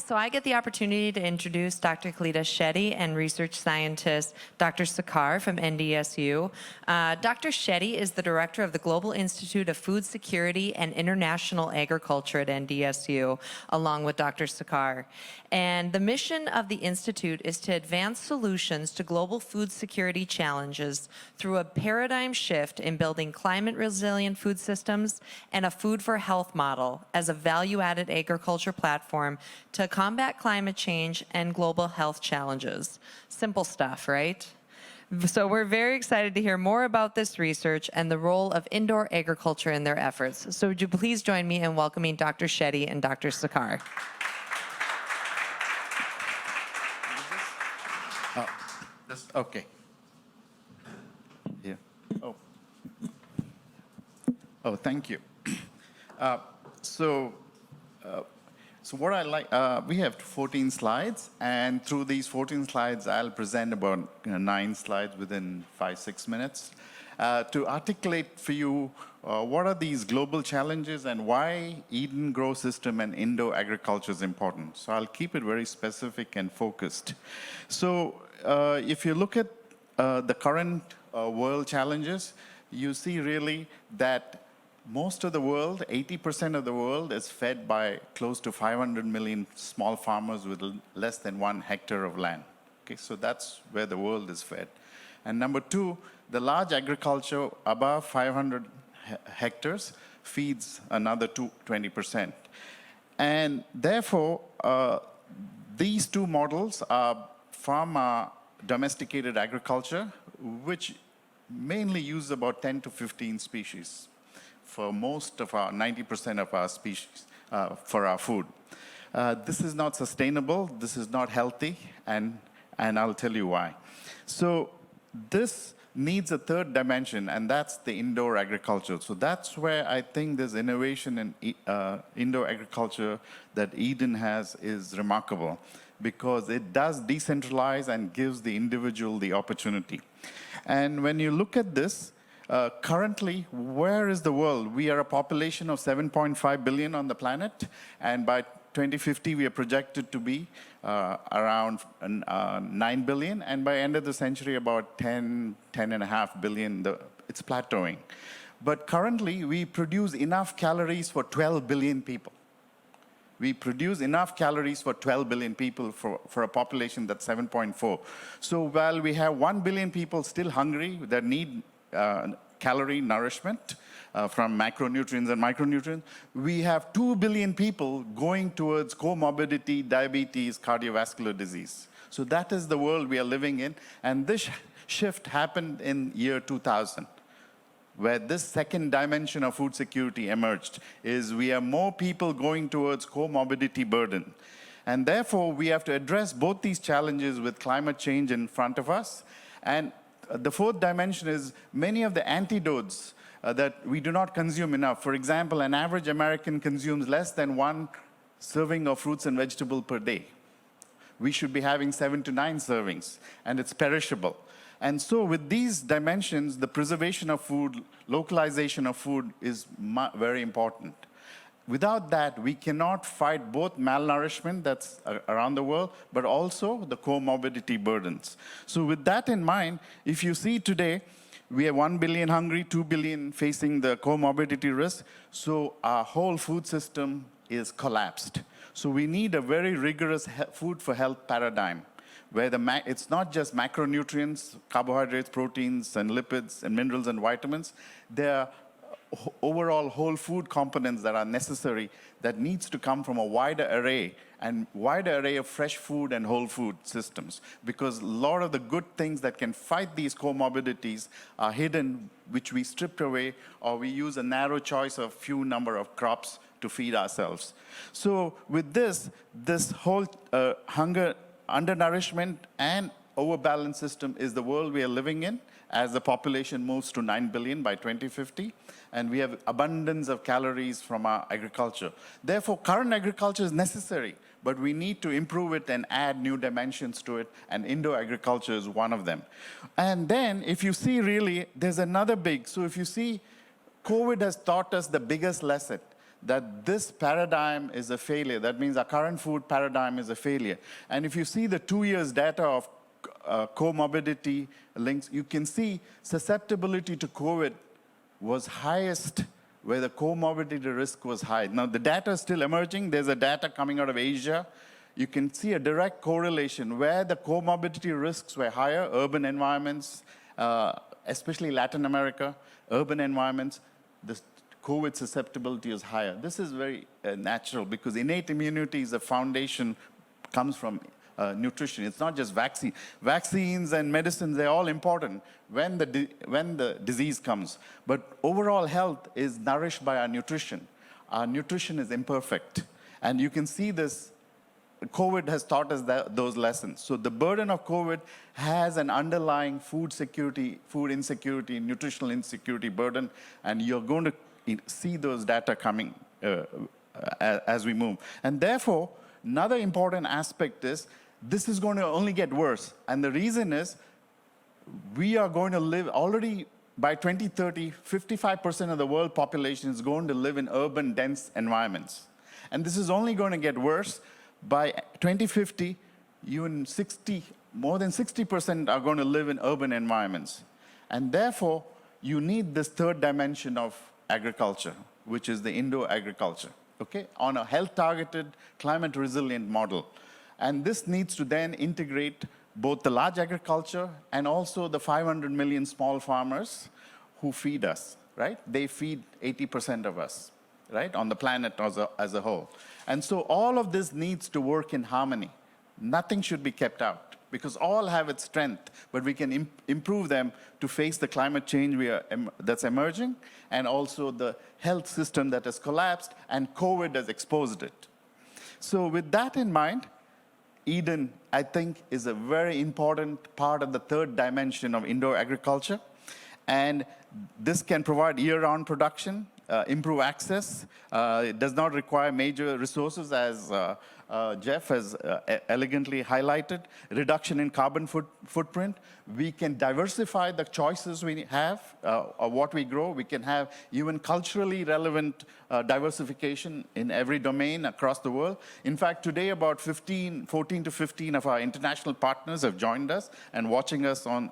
So I get the opportunity to introduce Dr. Kalita Shetty and research scientist Dr. Sakar from NDSU. Dr. Shetty is the director of the Global Institute of Food Security and International Agriculture at NDSU, along with Dr. Sakar. And the mission of the Institute is to advance solutions to global food security challenges through a paradigm shift in building climate-resilient food systems and a food for health model as a value-added agriculture platform to combat climate change and global health challenges. Simple stuff, right? So we're very excited to hear more about this research and the role of indoor agriculture in their efforts. So would you please join me in welcoming Dr. Shetty and Dr. Sakar. Okay. Yeah. Oh, thank you. So what I like, we have 14 slides, and through these 14 slides, I'll present about 9 slides within 5-6 minutes to articulate for you what are these global challenges and why Eden Grow System and indoor agriculture is important. So I'll keep it very specific and focused. So if you look at the current world challenges, you see really that most of the world, 80% of the world, is fed by close to 500 million small farmers with less than 1 hectare of land. Okay, so that's where the world is fed. And number 2, the large agriculture above 500 hectares feeds another 20%. And therefore, these two models are farm domesticated agriculture, which mainly use about 10 to 15 species for most of our 90% of our species for our food. This is not sustainable, this is not healthy, and I'll tell you why. So this needs a third dimension, and that's the indoor agriculture. So that's where I think this innovation in indoor agriculture that Eden has is remarkable, because it does decentralize and gives the individual the opportunity. And when you look at this, currently, where is the world? We are a population of 7.5 billion on the planet, and by 2050, we are projected to be around 9 billion, and by end of the century, about 10.5 billion. It's plateauing. But currently, we produce enough calories for 12 billion people. We produce enough calories for 12 billion people for a population that's 7.4. So while we have 1 billion people still hungry that need calorie nourishment from macronutrients and micronutrients, we have 2 billion people going towards comorbidity, diabetes, cardiovascular disease. So that is the world we are living in. And this shift happened in year 2000, where this second dimension of food security emerged, is we have more people going towards comorbidity burden. And therefore, we have to address both these challenges with climate change in front of us. And the fourth dimension is many of the antidotes that we do not consume enough. For example, an average American consumes less than 1 serving of fruits and vegetables per day. We should be having 7 to 9 servings, and it's perishable. And so with these dimensions, the preservation of food, localization of food is very important. Without that, we cannot fight both malnourishment that's around the world, but also the comorbidity burdens. So with that in mind, if you see today, we have 1 billion hungry, 2 billion facing the comorbidity risk, so our whole food system is collapsed. So we need a very rigorous food for health paradigm, where it's not just macronutrients, carbohydrates, proteins, and lipids, and minerals and vitamins. There are overall whole food components that are necessary that needs to come from a wider array of fresh food and whole food systems, because a lot of the good things that can fight these comorbidities are hidden, which we stripped away, or we use a narrow choice of few number of crops to feed ourselves. So with this whole hunger, undernourishment, and overbalanced system is the world we are living in as the population moves to 9 billion by 2050, and we have abundance of calories from our agriculture. Therefore, current agriculture is necessary, but we need to improve it and add new dimensions to it, and indoor agriculture is one of them. And then, if you see really, there's another big, so if you see, COVID has taught us the biggest lesson, that this paradigm is a failure. That means our current food paradigm is a failure. And if you see the 2 years data of comorbidity links, you can see susceptibility to COVID was highest where the comorbidity risk was high. Now, the data is still emerging. There's a data coming out of Asia. You can see a direct correlation where the comorbidity risks were higher, urban environments, especially Latin America, urban environments, the COVID susceptibility is higher. This is very natural because innate immunity is a foundation, comes from nutrition. It's not just vaccine. Vaccines and medicines, they're all important when the disease comes. But overall health is nourished by our nutrition. Our nutrition is imperfect. And you can see this, COVID has taught us those lessons. So the burden of COVID has an underlying food security, food insecurity, nutritional insecurity burden, and you're going to see those data coming as we move. And therefore, another important aspect is this is going to only get worse. And the reason is we are going to live already by 2030, 55% of the world population is going to live in urban, dense environments. And this is only going to get worse. By 2050, more than 60% are going to live in urban environments. And therefore, you need this third dimension of agriculture, which is the indoor agriculture, okay, on a health-targeted, climate-resilient model. And this needs to then integrate both the large agriculture and also the 500 million small farmers who feed us, right? They feed 80% of us, right, on the planet as a whole. And so all of this needs to work in harmony. Nothing should be kept out because all have its strength, but we can improve them to face the climate change that's emerging and also the health system that has collapsed and COVID has exposed it. So with that in mind, Eden, I think, is a very important part of the third dimension of indoor agriculture. And this can provide year-round production, improve access. It does not require major resources, as Jeff has elegantly highlighted. Reduction in carbon footprint. We can diversify the choices we have of what we grow. We can have even culturally relevant diversification in every domain across the world. In fact, today about 14 to 15 of our international partners have joined us and watching us on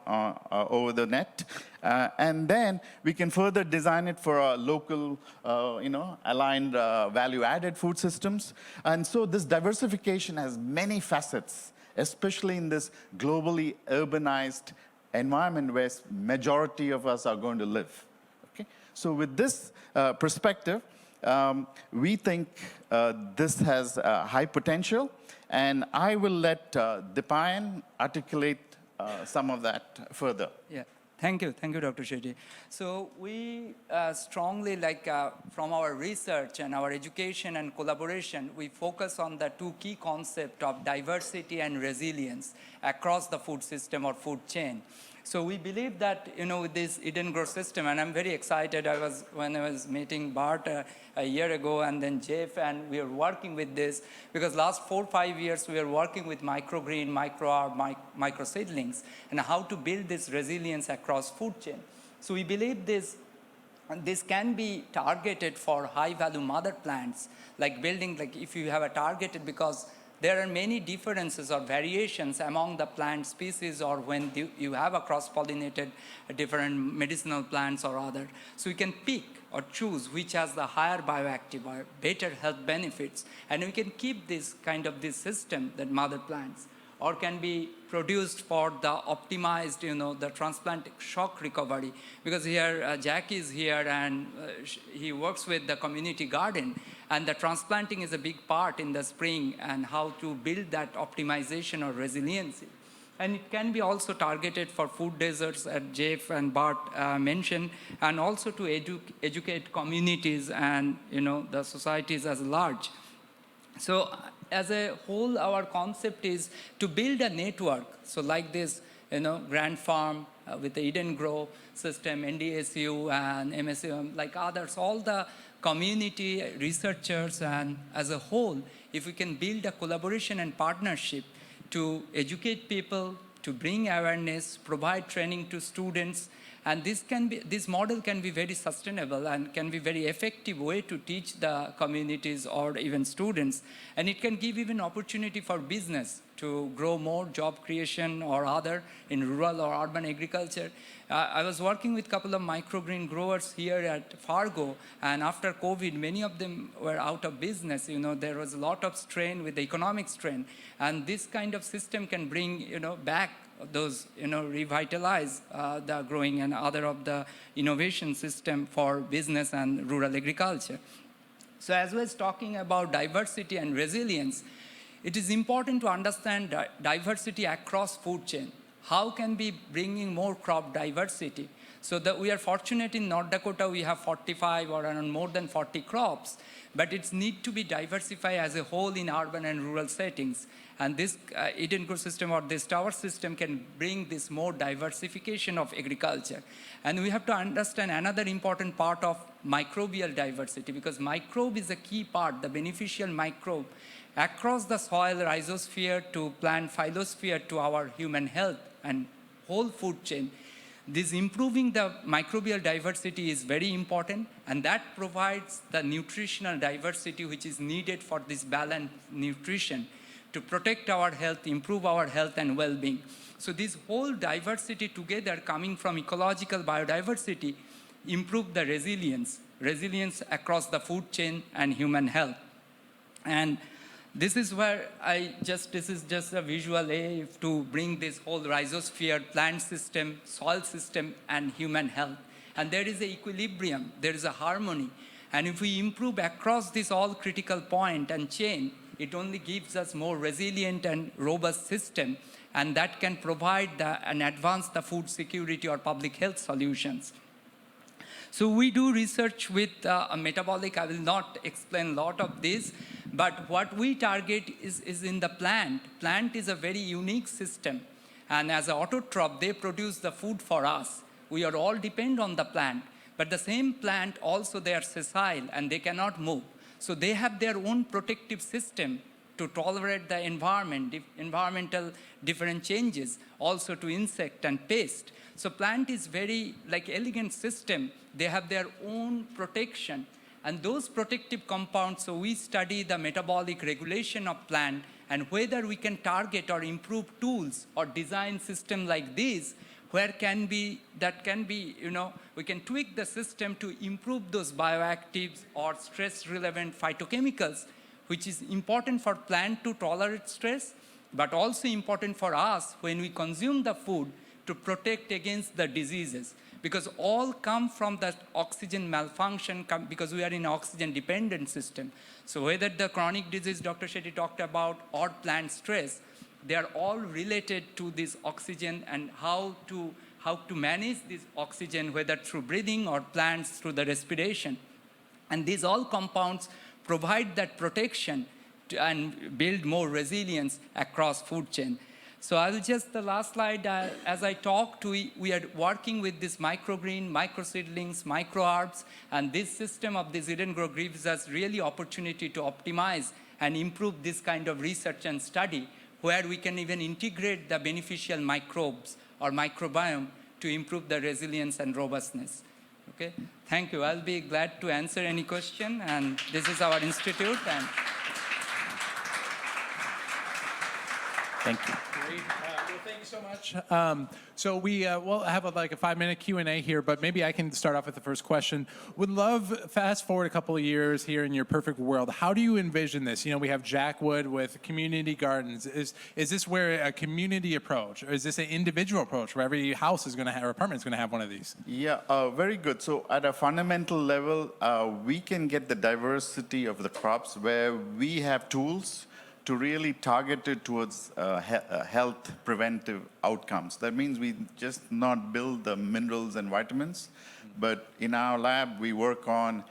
over the net. And then we can further design it for our local, aligned value-added food systems. And so this diversification has many facets, especially in this globally urbanized environment where majority of us are going to live. Okay? So with this perspective, we think this has high potential. And I will let Dipayan articulate some of that further. Yeah. Thank you, Dr. Shetty. So we strongly, from our research and our education and collaboration, we focus on the two key concepts of diversity and resilience across the food system or food chain. So we believe that, with this Eden Grow system, and I'm very excited. When I was meeting Bart a year ago, and then Jeff, and we are working with this because last 4 or 5 years we are working with microgreen, micro-herb, micro seedlings, and how to build this resilience across food chain. So we believe this can be targeted for high-value mother plants, like building, if you have a targeted, because there are many differences or variations among the plant species or when you have a cross-pollinated different medicinal plants or other. So you can pick or choose which has the higher bioactive or better health benefits. And we can keep this system, that mother plants, or can be produced for the optimized, the transplant shock recovery. Because here, Jack is here and he works with the community garden. And the transplanting is a big part in the spring and how to build that optimization or resiliency. And it can be also targeted for food deserts, as Jeff and Bart mentioned, and also to educate communities and the societies as large. So as a whole, our concept is to build a network. So like this, Grand Farm with the Eden Grow system, NDSU and MSU, like others, all the community researchers, and as a whole, if we can build a collaboration and partnership to educate people, to bring awareness, provide training to students, And this model can be very sustainable and can be very effective way to teach the communities or even students. And it can give even opportunity for business to grow more job creation or other in rural or urban agriculture. I was working with a couple of microgreen growers here at Fargo, and after COVID, many of them were out of business. There was a lot of strain with the economic strain, and this kind of system can bring, back those, revitalize the growing and other of the innovation system for business and rural agriculture. So as well as talking about diversity and resilience, it is important to understand diversity across food chain. How can we bringing more crop diversity? So that we are fortunate in North Dakota, we have 45 or around more than 40 crops, but it's need to be diversified as a whole in urban and rural settings. And this Eden Grow system or this tower system can bring this more diversification of agriculture. And we have to understand another important part of microbial diversity, because microbe is a key part, the beneficial microbe across the soil rhizosphere to plant phylosphere to our human health and whole food chain. This improving the microbial diversity is very important, and that provides the nutritional diversity which is needed for this balanced nutrition to protect our health, improve our health and well-being. So this whole diversity together coming from ecological biodiversity improve the resilience across the food chain and human health. And this is where this is just a visual aid to bring this whole rhizosphere, plant system, soil system, and human health. And there is an equilibrium, there is a harmony. And if we improve across this all critical point and chain, it only gives us more resilient and robust system, and that can provide and advance the food security or public health solutions. So we do research with a metabolic. I will not explain a lot of this, but what we target is in the plant. Plant is a very unique system, and as an autotroph, they produce the food for us. We are all depend on the plant, but the same plant also they are sessile and they cannot move. So they have their own protective system to tolerate the environmental different changes, also to insect and pest. So plant is very elegant system. They have their own protection. And those protective compounds, so we study the metabolic regulation of plant and whether we can target or improve tools or design system like this, we can tweak the system to improve those bioactives or stress-relevant phytochemicals, which is important for plant to tolerate stress, but also important for us when we consume the food to protect against the diseases, because all come from that oxygen malfunction because we are in an oxygen-dependent system. So whether the chronic disease Dr. Shetty talked about or plant stress, they are all related to this oxygen and how to manage this oxygen, whether through breathing or plants through the respiration. And these all compounds provide that protection and build more resilience across food chain. So I will just, the last slide, as I talked, we are working with this microgreen, microseedlings, microherbs, and this system of this Eden Grow gives us really opportunity to optimize and improve this kind of research and study, where we can even integrate the beneficial microbes or microbiome to improve the resilience and robustness. Okay, thank you. I'll be glad to answer any question, and this is our institute. And Thank you. Great. Well, thank you so much. So we'll have a 5-minute Q&A here, but maybe I can start off with the first question. Would love, fast forward a couple of years here in your perfect world, how do you envision this? We have Jackwood with community gardens. Is this where a community approach, or is this an individual approach where every house is going to have, or apartment is going to have one of these? Yeah, very good. So at a fundamental level, we can get the diversity of the crops where we have tools to really target it towards health preventive outcomes. That means we just not build the minerals and vitamins, but in our lab we work on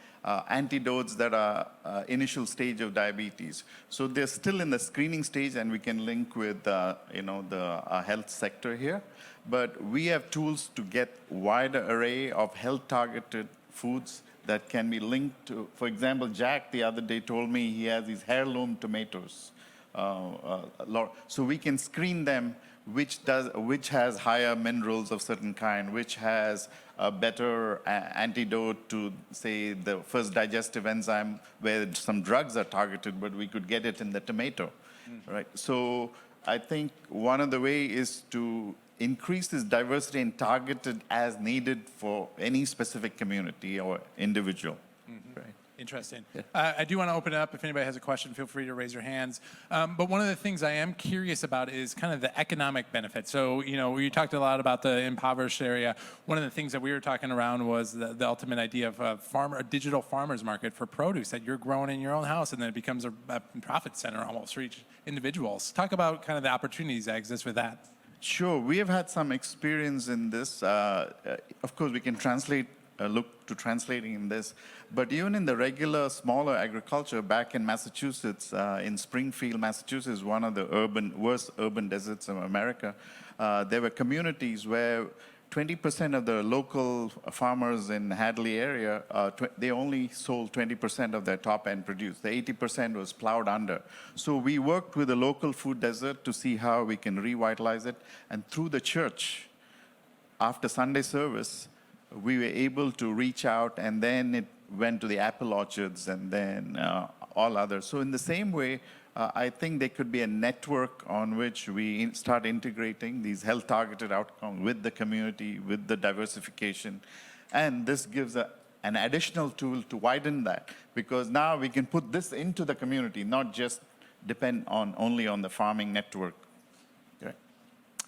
antidotes that are initial stage of diabetes. So they're still in the screening stage, and we can link with the health sector here. But we have tools to get wider array of health targeted foods that can be linked to, for example, Jack the other day told me he has these heirloom tomatoes. So we can screen them which has higher minerals of certain kind, which has a better antidote to, say, the first digestive enzyme, where some drugs are targeted, but we could get it in the tomato, right? So I think one of the way is to increase this diversity and target it as needed for any specific community or individual. Right. Interesting. I do want to open it up. If anybody has a question, feel free to raise your hands. But one of the things I am curious about is kind of the economic benefit. So, you know, you talked a lot about the impoverished area. One of the things that we were talking around was the ultimate idea of a digital farmer's market for produce that you're growing in your own house, and then it becomes a profit center almost for each individuals. Talk about kind of the opportunities that exist with that. Sure, we have had some experience in this. Of course, we can look to translating in this, but even in the regular smaller agriculture back in Massachusetts, in Springfield, Massachusetts, one of the worst urban deserts of America, there were communities where 20% of the local farmers in Hadley area, they only sold 20% of their top-end produce. The 80% was plowed under. So we worked with the local food desert to see how we can revitalize it. And through the church, after Sunday service, we were able to reach out, and then it went to the apple orchards and then all others. So in the same way, I think there could be a network on which we start integrating these health-targeted outcomes with the community, with the diversification. And this gives an additional tool to widen that, because now we can put this into the community, not just depend only on the farming network. Okay.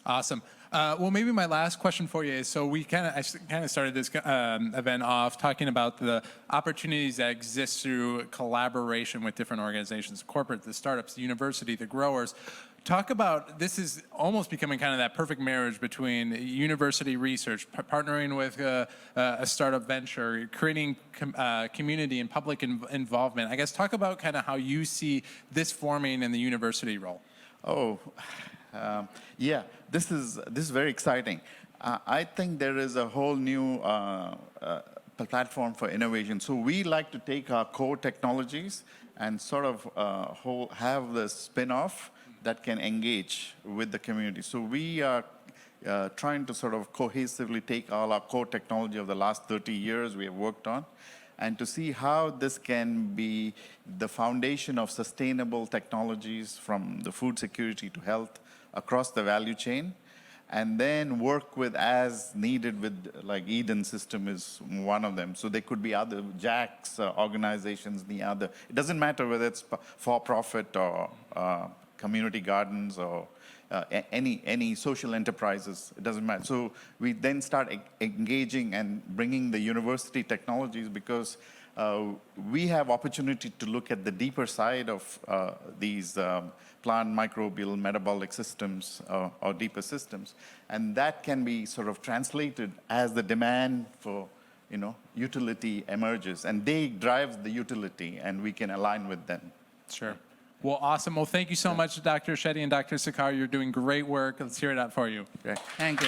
Awesome. Well, maybe my last question for you is, so I kind of started this event off talking about the opportunities that exist through collaboration with different organizations, corporate, the startups, the university, the growers. Talk about, this is almost becoming kind of that perfect marriage between university research, partnering with a startup venture, creating community and public involvement. I guess talk about kind of how you see this forming in the university role. Yeah, this is very exciting. I think there is a whole new platform for innovation. So we like to take our core technologies and sort of have the spin-off that can engage with the community. So we are trying to sort of cohesively take all our core technology of the last 30 years we have worked on, and to see how this can be the foundation of sustainable technologies from the food security to health across the value chain, and then work with as needed with, like Eden System is one of them. So there could be other JACs organizations, the other. It doesn't matter whether it's for-profit or community gardens or any social enterprises, it doesn't matter. So we then start engaging and bringing the university technologies, because we have opportunity to look at the deeper side of these plant microbial metabolic systems or deeper systems, and that can be sort of translated as the demand for utility emerges, and they drive the utility, and we can align with them. Sure. Well, awesome. Well, thank you so much, Dr. Shetty and Dr. Sakar. You're doing great work. Let's hear it out for you. Okay. Thank you.